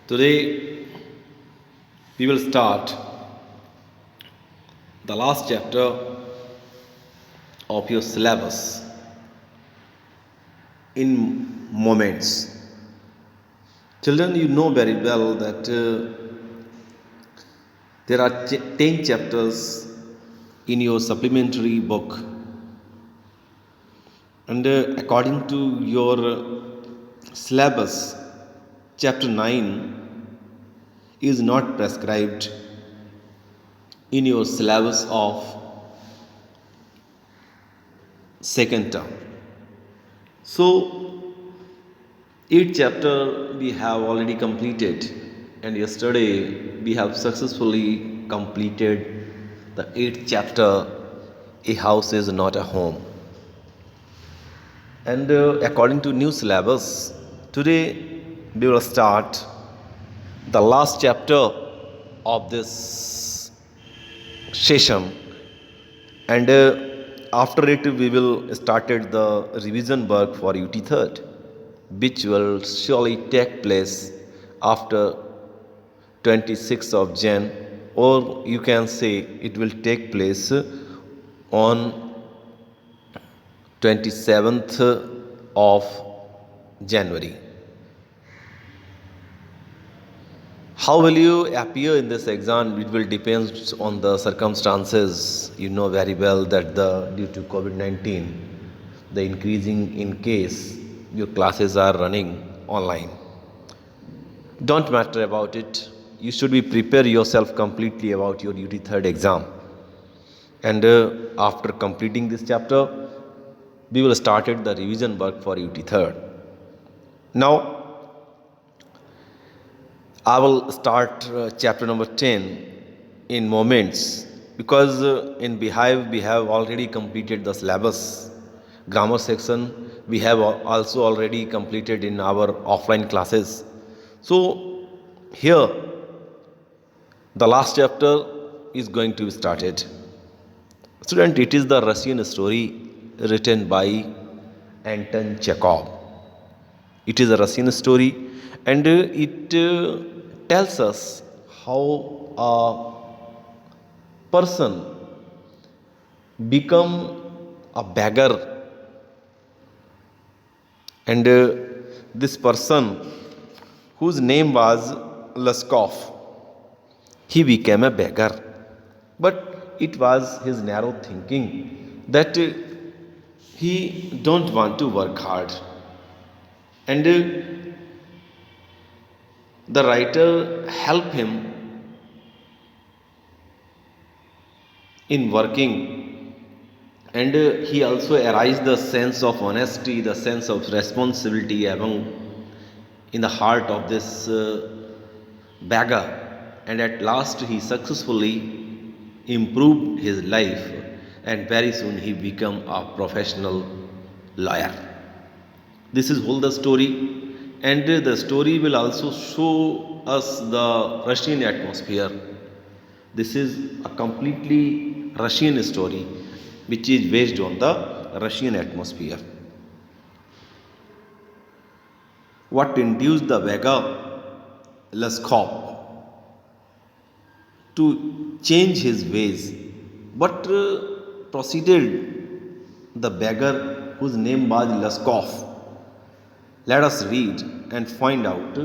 Today we will start the last chapter of your syllabus in moments. Children, you know very well that there are 10 chapters in your supplementary book, and according to your syllabus, chapter 9 is not prescribed in your syllabus of second term. So, each chapter we have already completed, and yesterday we have successfully completed the 8th chapter. A house is not a home. And according to new syllabus, today we will start the last chapter of this session, and after it we will started the revision work for UT third, which will surely take place after 26th of Jan, or you can say it will take place on 27th of January. How will you appear in this exam? It will depend on the circumstances. You know very well that due to COVID-19, the increasing in case, your classes are running online. Don't matter about it. You should be prepare yourself completely about your UT third exam. And after completing this chapter, we will started the revision work for UT third. Now, I will start chapter number 10 in moments, because in Beehive we have already completed the syllabus. Grammar section we have also already completed in our offline classes. So here the last chapter is going to be started. Student, it is the Russian story written by Anton Chekhov. It is a Russian story, and it tells us how a person become a beggar, and this person, whose name was Laskov, he became a beggar. But it was his narrow thinking that he don't want to work hard, and the writer helped him in working, and he also aroused the sense of honesty, the sense of responsibility in the heart of this beggar, and at last he successfully improved his life, and very soon he became a professional lawyer. This is whole the story, and the story will also show us the Russian atmosphere. This is a completely Russian story which is based on the Russian atmosphere. What induced the beggar Laskov to change his ways? What proceeded the beggar whose name was Laskov? Let us read and find out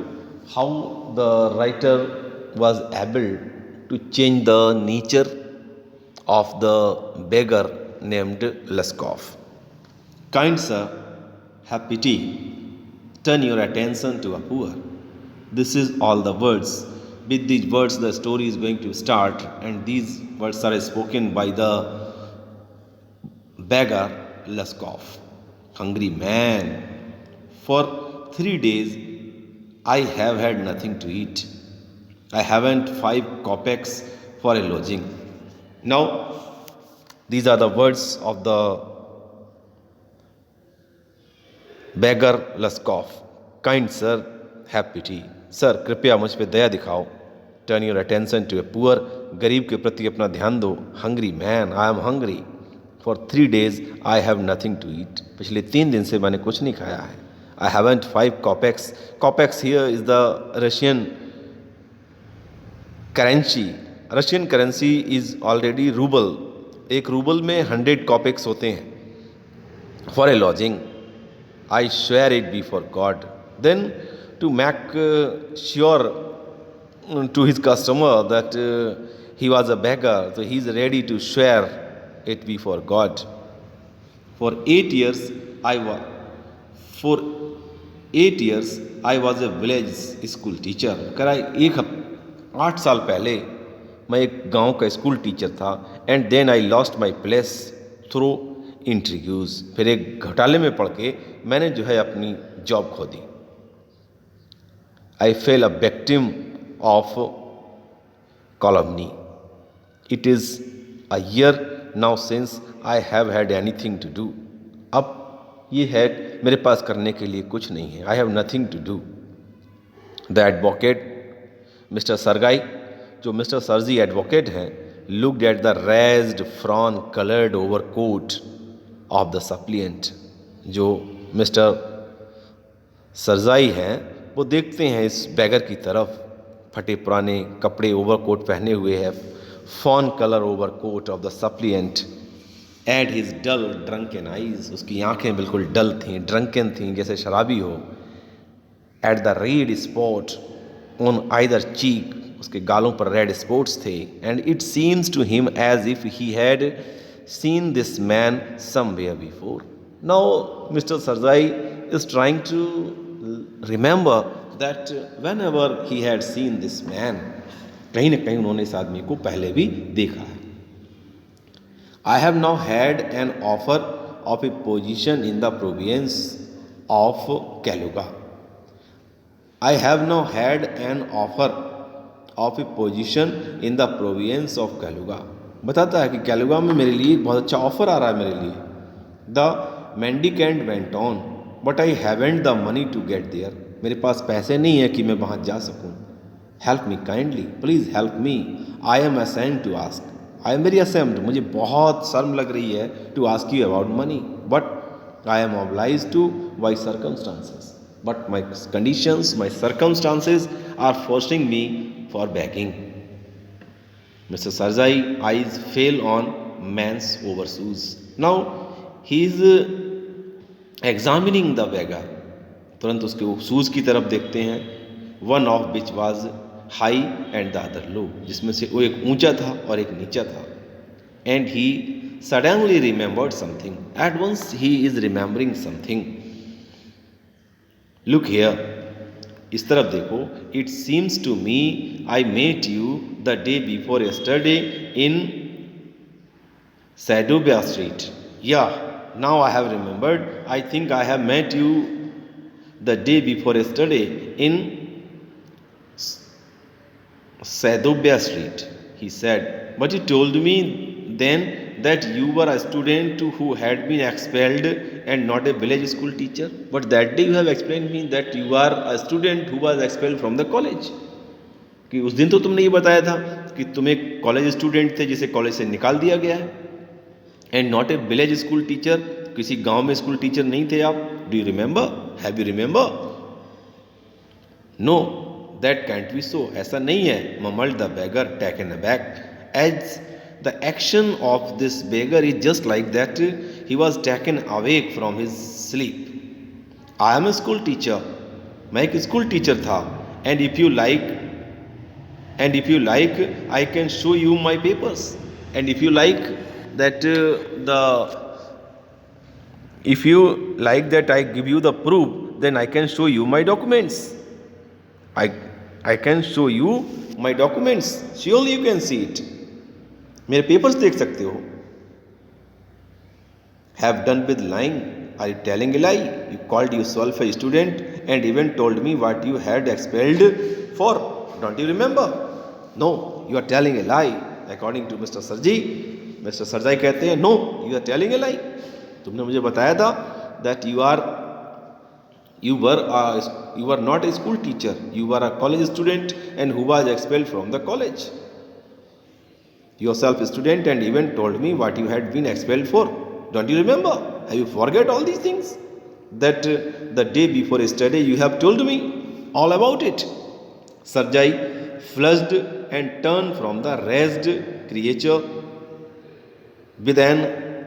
how the writer was able to change the nature of the beggar named Laskov. Kind sir, have pity. Turn your attention to a poor. This is all the words. With these words, the story is going to start, and these words are spoken by the beggar Laskov. Hungry man, for 3 days I have had nothing to eat. I haven't 5 kopecks for a lodging. Now, these are the words of the beggar Laskov. Kind sir, have pity. Sir, कृपया मुझ पे दया दिखाओ. Turn your attention to a poor. गरीब के प्रति अपना ध्यान दो. Hungry man, I am hungry. For 3 days I have nothing to eat. पिछले 3 दिन से मैंने कुछ नहीं खाया है. I haven't 5 kopecks. Kopecks here is the Russian currency, Russian currency is already rouble, एक रूबल में 100 कॉपेक्स होते हैं। For a lodging I swear it before God, then to make sure to his customer that he was a beggar, so he is ready to swear it before God. For 8 years I was for 8 years I was a village school teacher. करा 8 साल पहले मैं एक गांव का school teacher था। And then I lost my place through interviews, फिर एक घोटाले में पड़ के मैंने जो है अपनी जॉब खो दी। I fell a victim of calumny. It is a year now since I have had anything to do. अब ये है मेरे पास करने के लिए कुछ नहीं है। I have nothing to do. The advocate, Mr. Sargai, जो मिस्टर सरजी एडवोकेट हैं, looked at the raised fawn colored overcoat of the suppliant. जो मिस्टर सरजाई हैं वो देखते हैं इस बैगर की तरफ, फटे पुराने कपड़े ओवरकोट पहने हुए है, fawn colour overcoat of the suppliant, and his dull drunken eyes, उसकी आंखें बिल्कुल डल थीं, ड्रंकन थीं, जैसे शराबी हो। At the red spot on either cheek, उसके गालों पर रेड स्पॉट्स थे। And it seems to him as if he had seen this man somewhere before. Now mister Sergei is trying to remember that whenever he had seen this man, कहीं ना कहीं उन्होंने इस आदमी को पहले भी देखा है। I have now had an offer of a position in the province of Kaluga. I have now had an offer of a position in the province of Kaluga. बताता है कि कैलुगा में मेरे लिए बहुत अच्छा ऑफर आ रहा है मेरे लिए। The mendicant went on, but I haven't the money to get there. मेरे पास पैसे नहीं है कि मैं वहाँ जा सकूँ। Help me kindly, please help me, I am ashamed to ask, I am very ashamed, मुझे बहुत शर्म लग रही है to ask you about money, but I am obliged to by circumstances, but my conditions, my circumstances are forcing me for begging. Mister Sergei eyes fell on man's overshoes. Now he is examining the beggar, तुरंत उसके shoes की तरफ देखते हैं। One of which was high and the other लो, जिसमें से वो एक ऊंचा था और एक नीचा था। And he suddenly remembered something, at once he is remembering something. Look here, इस तरफ देखो। It seems to me I met you the day before yesterday in Sadovaya street. Yeah now I have remembered, I think I have met you the day before yesterday in Sadobia Street, he said. But you told me then that you were a student who had been expelled and not a village school teacher. But that day you have explained me that you are a student who was expelled from the college. कि उस दिन तो तुमने ये बताया था कि तुम एक कॉलेज स्टूडेंट थे जिसे कॉलेज से निकाल दिया गया है, and not a village school teacher, किसी गांव में स्कूल टीचर नहीं थे आप। Do you remember, have you remember? No, that can't be so, ऐसा नहीं है। Mumbled the beggar taken aback, as the action of this beggar is just like that he was taken awake from his sleep. I am a school teacher, मैं एक school teacher था। And if you like I can show you my papers, and if you like that I give you the proof, then I can show you my documents. I can show you my documents. Surely you can see it. मेरे papers देख सकते हो। Have done with lying. Are you telling a lie? You called yourself a student and even told me what you had expelled for. Don't you remember? No, you are telling a lie. According to Mr. Sarji, Mr. Sarjai कहते हैं, no, you are telling a lie. तुमने मुझे बताया था that you were not a school teacher. You were a college student and who was expelled from the college. Yourself a student and even told me what you had been expelled for. Don't you remember? Have you forget all these things? That the day before yesterday you have told me all about it. Sarjai flushed and turned from the raised creature with an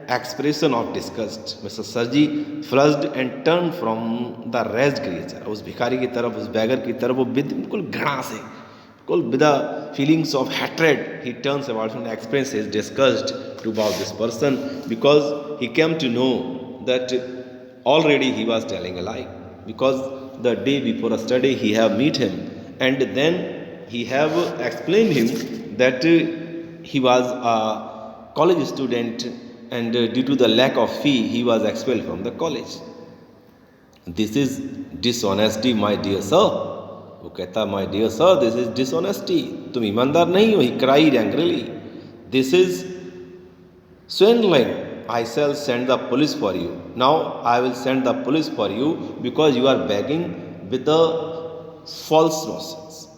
expression of disgust. Mr. Sarji flushed and turned from the raised creature. उस भिखारी की तरफ, उस beggar की तरफ वो बिल्कुल घृणा से, बिल्कुल with the feelings of hatred, he turns about and expresses disgust about this person, because he came to know that already he was telling a lie, because the day before yesterday he have meet him, and then he have explained him that he was a college student, and due to the lack of fee he was expelled from the college. This is dishonesty, my dear sir. वो कहता, my dear sir, this is dishonesty. तुम ईमानदार नहीं हो. He cried angrily. This is swindling. I shall send the police for you. Now I will send the police for you, because you are begging with the false nonsense,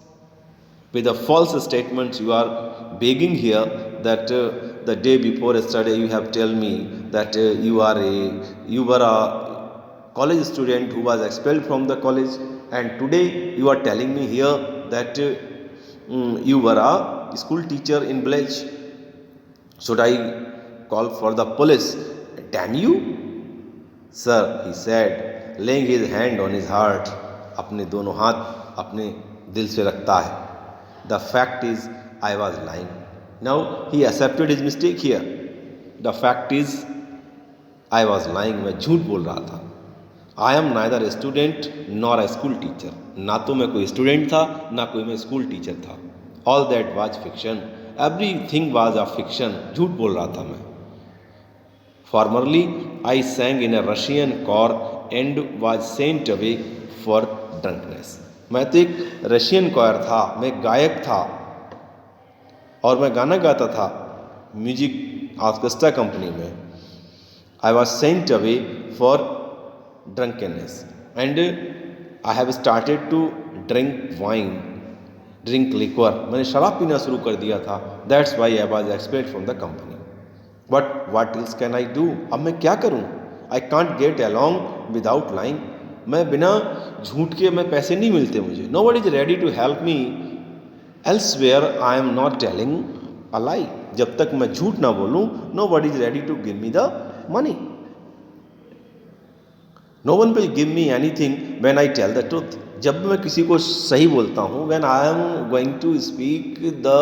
with the false statements. You are begging here that the day before yesterday you have told me that you were a college student who was expelled from the college, and today you are telling me here that you were a school teacher in village. Should I call for the police? Damn you, sir, he said, laying his hand on his heart. अपने दोनों हाथ अपने दिल से रखता है. The fact is, I was lying. Now he accepted his mistake here. The fact is, I was lying. मैं झूठ बोल रहा था. I am neither a student nor a school teacher. ना तो मैं कोई स्टूडेंट था, ना कोई मैं स्कूल टीचर था. All that was fiction. Everything was a fiction. झूठ बोल रहा था मैं. Formerly, I sang in a Russian choir and was sent away for drunkenness. मैं तो एक रशियन कॉयर था, मैं गायक था और मैं गाना गाता था म्यूजिक ऑर्केस्ट्रा कंपनी में. I was sent away for drunkenness, and I have started to drink liquor. मैंने शराब पीना शुरू कर दिया था. That's why I was expelled from the company. But what else can I do? अब मैं क्या करूं? I can't get along without lying. मैं बिना झूठ के मैं पैसे नहीं मिलते मुझे. Nobody is ready to help me elsewhere. I am not telling a lie. जब तक मैं झूठ ना बोलूं, nobody is ready to give me the money. No one will give me anything when I tell the truth. जब मैं किसी को सही बोलता हूँ, when I am going to speak the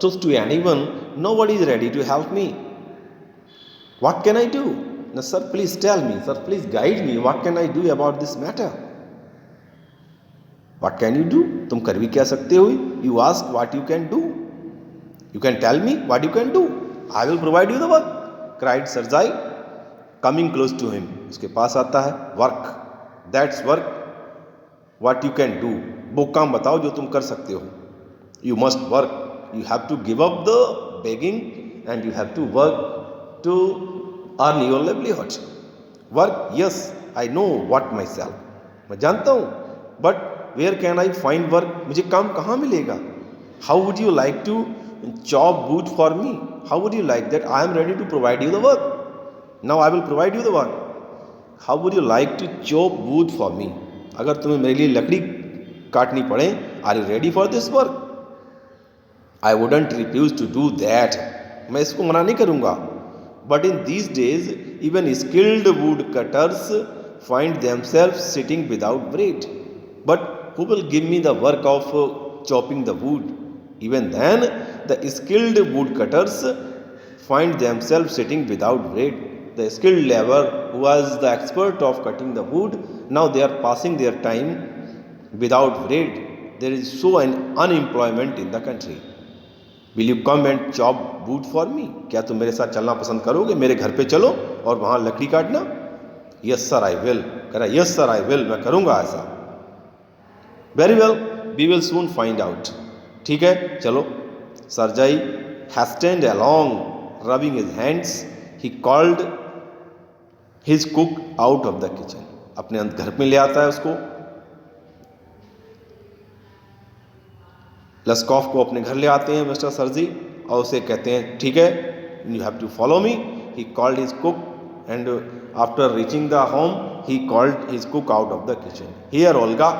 truth to anyone, nobody is ready to help me. What can I do? Now, sir, please tell me. Sir, please guide me. What can I do about this matter? What can you do? तुम कर भी क्या सकते हो? You ask what you can do. You can tell me what you can do. I will provide you the work, cried Sarjai, coming close to him. उसके पास आता है. Work. That's work. What you can do. वो काम बताओ जो तुम कर सकते हो. You must work. You have to give up the begging and you have to work to earn your livelihood. Work. Yes, I know what myself. मैं जानता हूँ. But where can I find work? मुझे काम कहाँ मिलेगा? How would you like to chop wood for me? How would you like that? I am ready to provide you the work. Now I will provide you the work. How would you like to chop wood for me? अगर तुम्हें मेरे लिए लकड़ी काटनी पड़े, are you ready for this work? I wouldn't refuse to do that. मैं इसको मना नहीं करूँगा. But in these days, even skilled wood cutters find themselves sitting without bread. But who will give me the work of chopping the wood? Even then, the skilled wood cutters find themselves sitting without bread. The skilled laborer who was the expert of cutting the wood, now they are passing their time without bread. There is so an unemployment in the country. Will you come and chop wood for me? क्या तुम मेरे साथ चलना पसंद करोगे? मेरे घर पे चलो और वहाँ लकड़ी काटना. Yes sir, I will. कह रहा yes sir, I will. मैं करूँगा ऐसा. Very well, we will soon find out. ठीक है, चलो. Sarjai hastened along, rubbing his hands. He called his cook out of the kitchen. अपने घर में ले आता है उसको. लस्कॉफ को अपने घर ले आते हैं मिस्टर सरजी और उसे कहते हैं ठीक है, you have to follow me. He called his cook and after reaching the home he called his cook out of the kitchen. Here Olga,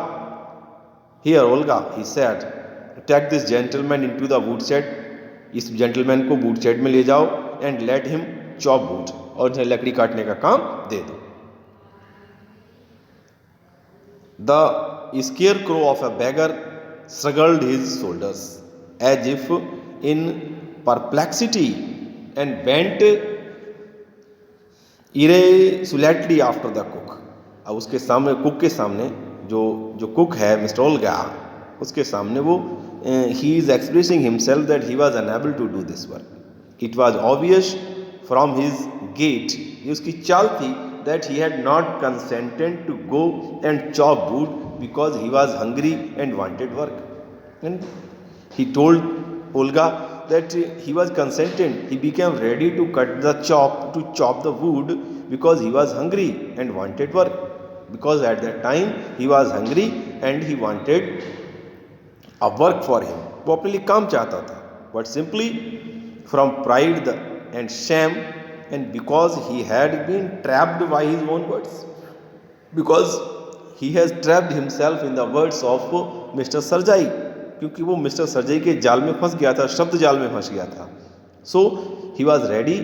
he said, take this gentleman into the wood shed, इस gentleman को wood shed में ले जाओ, and let him chop wood, और उन्हें लकड़ी काटने का काम दे दो. The scarecrow of a beggar struggled his shoulders as if in perplexity and bent irresolutely after the cook. अब उसके सामने, कुक के सामने, जो कुक है मिस्टर ओल्गा, उसके सामने वो he is expressing himself that he was unable to do this work. It was obvious from his gait, ये उसकी चाल थी, that he had not consented to go and chop wood because he was hungry and wanted work. And he told Olga that he was consented. He became ready to chop the wood because he was hungry and wanted work. Because at that time he was hungry and he wanted a work for him. वो अपने लिए काम चाहता था. But simply from pride and shame, and because he had been trapped by his own words. Because he has trapped himself in the words of Mr. Sarjai, क्योंकि वो mister सरजई के जाल में फंस गया था, शब्द जाल में फंस गया था. So he was ready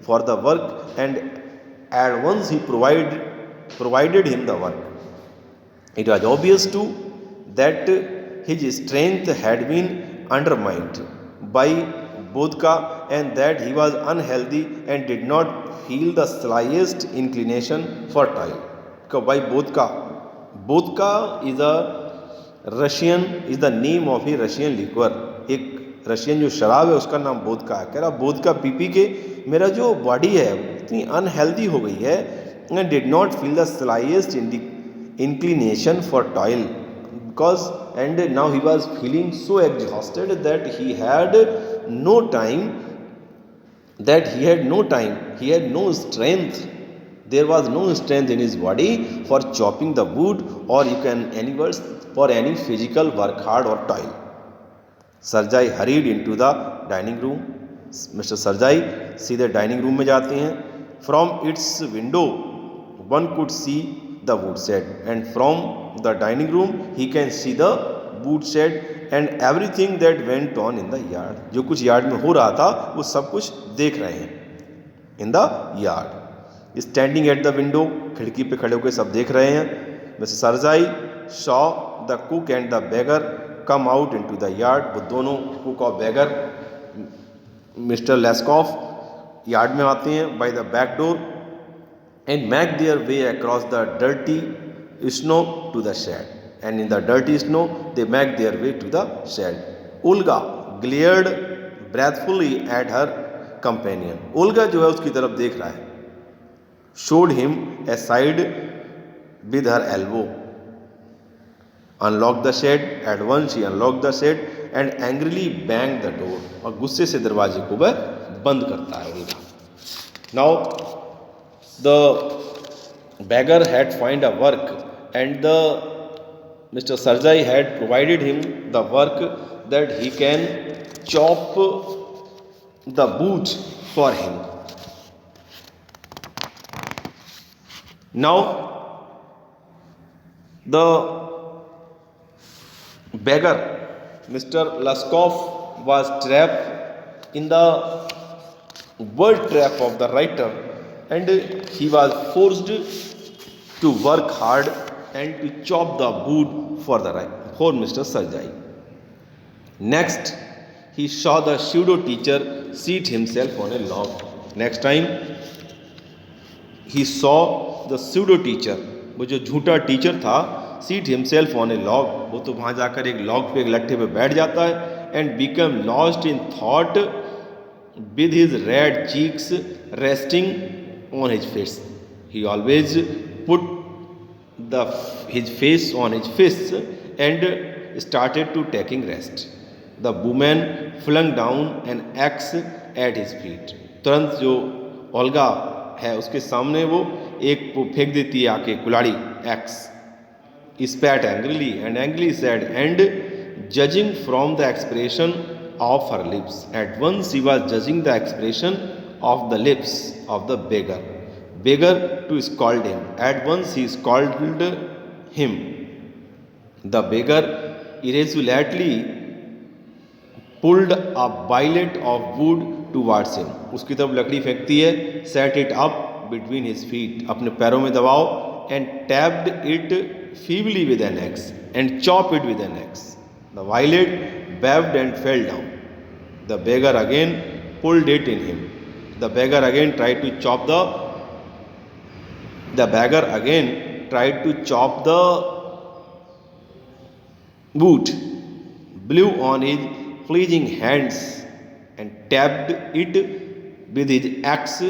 for the work and at once he provided him the work. It was obvious too that his strength had been undermined by vodka and that he was unhealthy and did not feel the slightest inclination for toil. By vodka is the name of a Russian liquor. एक Russian जो शराब है उसका नाम vodka है. कह रहा vodka P P के मेरा जो बॉडी है इतनी अनहेल्दी हो गई है, and did not feel the slightest inclination for toil, because and now he was feeling so exhausted that he had no no strength. There was no strength in his body for chopping the wood, or you can any words for any physical work, hard or toil. Sarjai hurried into the dining room. Mr. Sarjai सीधे dining room में जाते हैं. From its window one could see the woodshed, and from the dining room he can see the woodshed and everything that went on in the yard. जो कुछ yard में हो रहा था वो सब कुछ देख रहे हैं. In the yard, standing at the window, खिड़की पे खड़े होकर सब देख रहे हैं. Mr. Sarjai saw the cook and the beggar come out into the yard. वो दोनों कुक और बेगर मिस्टर लेस्कॉफ यार्ड में आते हैं by the back door and make their way across the dirty snow to the shed. And in the dirty snow they make their way to the shed. Olga glared wrathfully at her companion. Olga जो है उसकी तरफ देख रहा है. Showed him aside with her elbow. Unlocked the shed. At once she unlocked the shed and angrily banged the door. और गुस्से से दरवाजे को वह बंद करता है Olga. Now the beggar had found a work, and the Mr. Sarjai had provided him the work that he can chop the wood for him. Now the beggar, Mr. Laskov, was trapped in the word trap of the writer, and he was forced to work hard and to chop the wood for Mr. Sarjai. Next, he saw the pseudo teacher seat himself on a log. Next time, he saw the pseudo teacher, वो जो झूठा teacher था, seat himself on A log, वो तो वहाँ जाकर एक log पे, एक लट्ठे पे बैठ जाता है. And become lost in thought with his red cheeks resting on his face. He always put his face on his fist and started to taking rest. The woman flung down an axe at his feet. तुरंत जो Olga है उसके सामने वो एक फेंक देती है आके कुल्हाड़ी, x. Spat angrily and angrily said, and judging from the expression of her lips. At once he was judging the expression of the lips of the beggar to scold him. At once he scolded him. The beggar irresolutely pulled a billet of wood towards him, उसकी तरफ लकड़ी फेंकती है, set it up between his feet, अपने पैरों में दबाओ, and tapped it feebly with an axe and chop it with an axe, the violet waved and fell down, द beggar again pulled it in him, the beggar again tried to chop the beggar again tried to chop the wood, blew on his fleeing hands and tapped it with his axe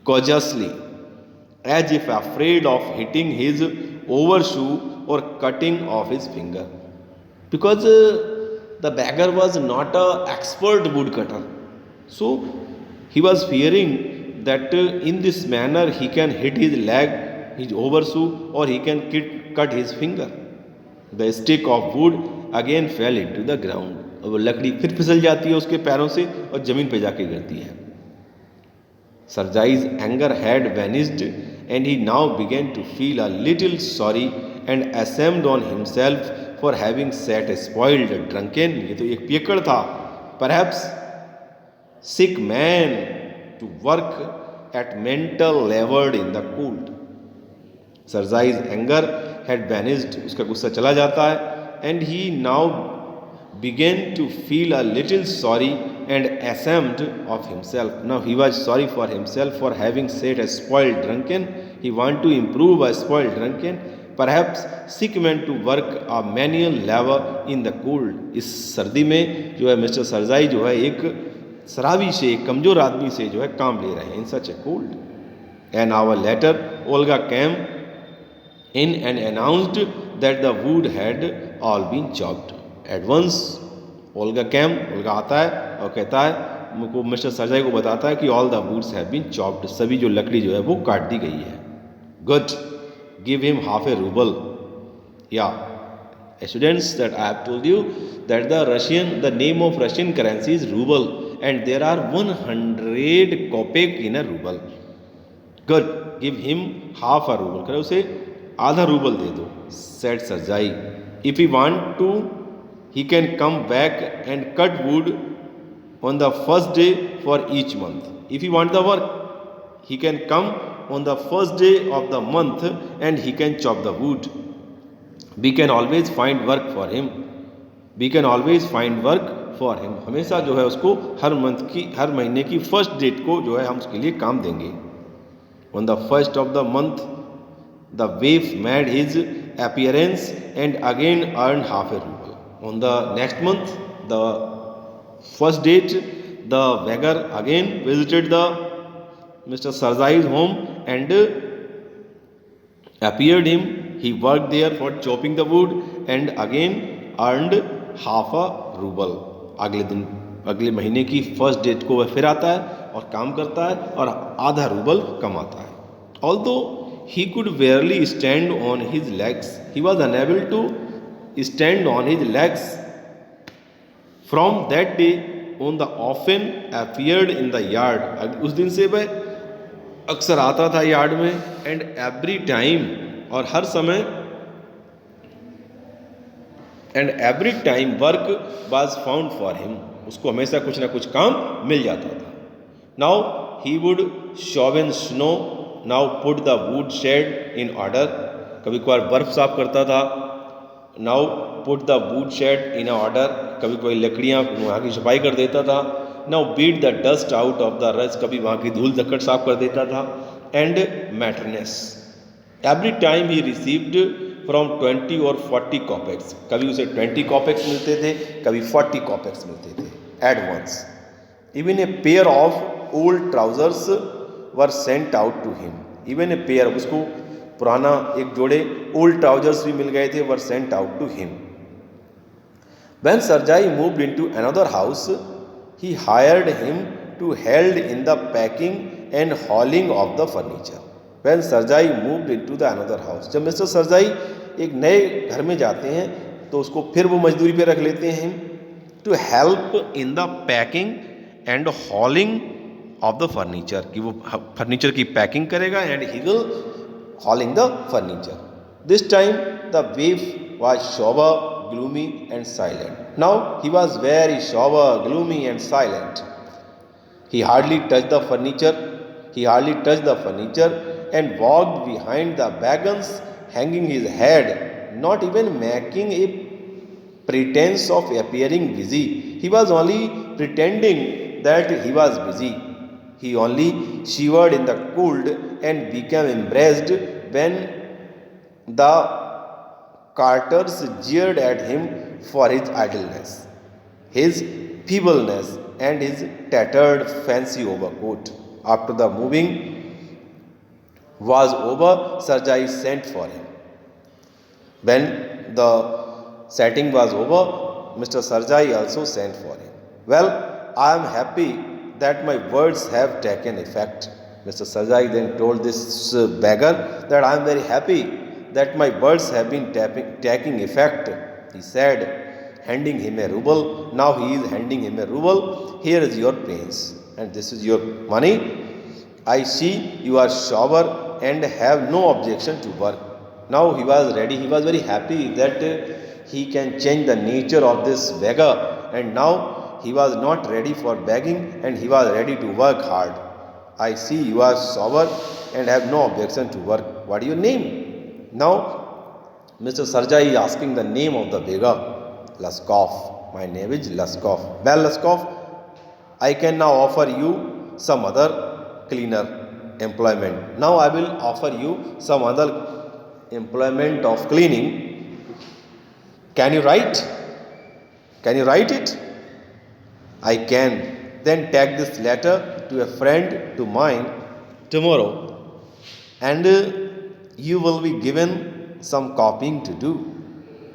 cautiously, as if afraid of hitting his overshoe or cutting off his finger. Because the beggar was not an expert woodcutter, so he was fearing that in this manner he can hit his leg, his overshoe, or he can cut his finger. The stick of wood again fell into the ground. और वो लकड़ी फिर फिसल जाती है उसके पैरों से और जमीन पे जाके गिरती है. Sarjai's anger had vanished, and he now began to feel a little sorry and ashamed on himself for having set a spoiled drunken, ये तो एक पियक्कड़ था, perhaps sick man to work at mental labor in the cold. Sarjai's anger had vanished, उसका गुस्सा चला जाता है, and he now began to feel a little sorry and ashamed of himself. Now he was sorry for himself for having set a spoiled drunken. He wanted to improve a spoiled drunken, perhaps sick man to work a manual labor in the cold. इस सर्दी में जो है mister सरजाई जो है एक शराबी से, एक कमज़ोर आदमी से जो है काम ले रहे हैं in such a cold. An hour later, Olga came in and announced that the wood had all been chopped. At once, Olga came, Olga आता है और कहता है मुझको मिस्टर सरजाई को बताता है कि all the woods have been chopped, सभी जो लकड़ी जो है वो काट दी गई है. Good, give him half a ruble. Yeah, students, that I have told you that the name of Russian currency is ruble, and there are 100 kopek in a ruble. Good, give him half a ruble. करे उसे आधा rouble दे दो. Said Sarjai, if he want to, he can come back and cut wood on the first day for each month. If he want the work, he can come on the first day of the month and he can chop the wood. We can always find work for him. We can always find work for him. हमेशा जो है उसको हर महीने की first date को जो है हम उसके लिए काम देंगे. On the first of the month, the waif made his appearance and again earned half a ruble. On the next month, the first date, the beggar again visited the Mr. Sarjai's home and appeared him. He worked there for chopping the wood and again earned half a ruble. अगले महीने की first date को वह फिर आता है और काम करता है और आधा रूबल कमाता है. Although he could barely stand on his legs, he was unable to stand on his legs. From that day on, the often appeared in the yard. उस दिन से वह अक्सर आता था यार्ड में. And every time, और हर समय, and every time work was found for him. उसको हमेशा कुछ ना कुछ काम मिल जाता था. Now he would shovel snow, now put the wood shed in order. कभी कभार बर्फ साफ करता था. Now put the wood shed in order. कभी कोई लकड़ियाँ वहाँ की सफाई कर देता था. Now beat the dust out of the rust. कभी वहाँ की धूल धक्कड़ साफ कर देता था. And materness. Every time he received from 20 or 40 kopecks. कभी उसे 20 kopecks मिलते थे, कभी 40 kopecks मिलते थे. At once, even a pair of old trousers were sent out to him. Even a pair, उसको पुराना एक जोड़े old trousers भी मिल गए थे, were sent out to him. When Sarjai moved into another house, he hired him to help in the packing and hauling of the furniture. When Sarjai moved into the another house, जब mister सरजाई एक नए घर में जाते हैं तो उसको फिर वो मजदूरी पे रख लेते हैं to help in the packing and hauling of the furniture, कि वो फर्नीचर की पैकिंग करेगा and he will hauling the furniture. This time the waif was Shoba gloomy and silent. Now he was very sober, gloomy, and silent. He hardly touched the furniture. He hardly touched the furniture and walked behind the wagons, hanging his head, not even making a pretense of appearing busy. He was only pretending that he was busy. He only shivered in the cold and became embarrassed when the carters jeered at him for his idleness, his feebleness, and his tattered fancy overcoat. After the moving was over, Sarjai sent for him. When the setting was over, Mr. Sarjai also sent for him. Well, I am happy that my words have taken effect. Mr. Sarjai then told this beggar that I am very happy that my words have been taking effect. He said, handing him a ruble. Now he is handing him a ruble. Here is your pains, and this is your money. I see you are sober and have no objection to work. Now he was ready. He was very happy that he can change the nature of this beggar, and now he was not ready for begging and he was ready to work hard. I see you are sober and have no objection to work. What is your name? Now Mr. Sarjai is asking the name of the beggar. Laskov. My name is Laskov. Well, Laskov, I can now offer you some other cleaner employment. Now I will offer you some other employment of cleaning. Can you write? Can you write it? I can. Then take this letter to a friend to mine tomorrow, and you will be given some copying to do.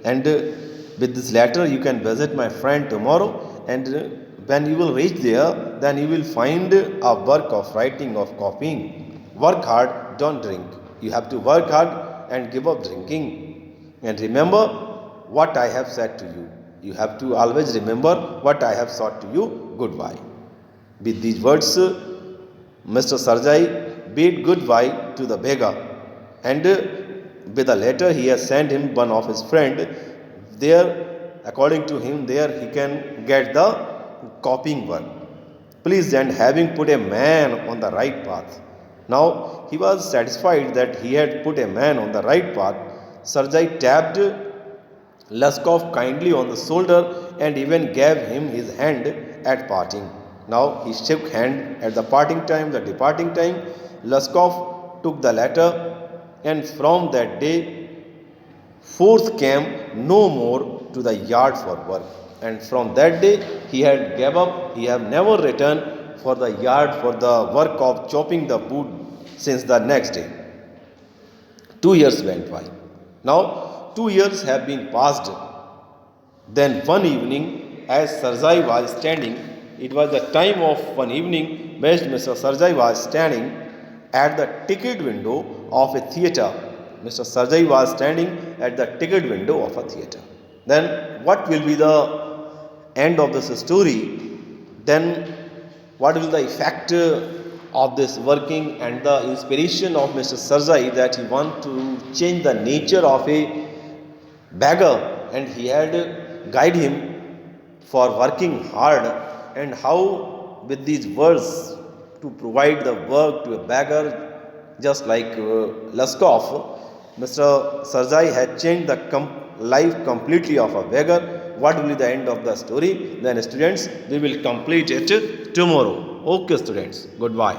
And with this letter, you can visit my friend tomorrow, and when you will reach there, then you will find a work of writing, of copying. Work hard, don't drink. You have to work hard and give up drinking. And remember what I have said to you. You have to always remember what I have said to you. Goodbye. With these words, Mr. Sarjai bade goodbye to the beggar, and with a letter he has sent him one of his friend. There, according to him, there he can get the copying work. Please, and having put a man on the right path. Now he was satisfied that he had put a man on the right path. Sarjai tapped Laskov kindly on the shoulder and even gave him his hand at parting. Now he shook hand at the parting time, the departing time. Laskov took the letter, and from that day forth came no more to the yard for work. And from that day he had gave up. He have never returned for the yard for the work of chopping the wood since the next day. 2 years went by. Now 2 years have been passed. Then one evening, as Sarjai was standing, it was the time of one evening when Mr. Sarjai was standing at the ticket window of a theatre. Mr. Sarjai was standing at the ticket window of a theatre. Then what will be the end of this story? Then what will the effect of this working and the inspiration of Mr. Sarjai that he want to change the nature of a beggar, and he had guide him for working hard, and how with these words to provide the work to a beggar just like Laskov, Mr. Sarjai had changed the life completely of a beggar. What will be the end of the story? Then students, we will complete it tomorrow. Okay students, goodbye.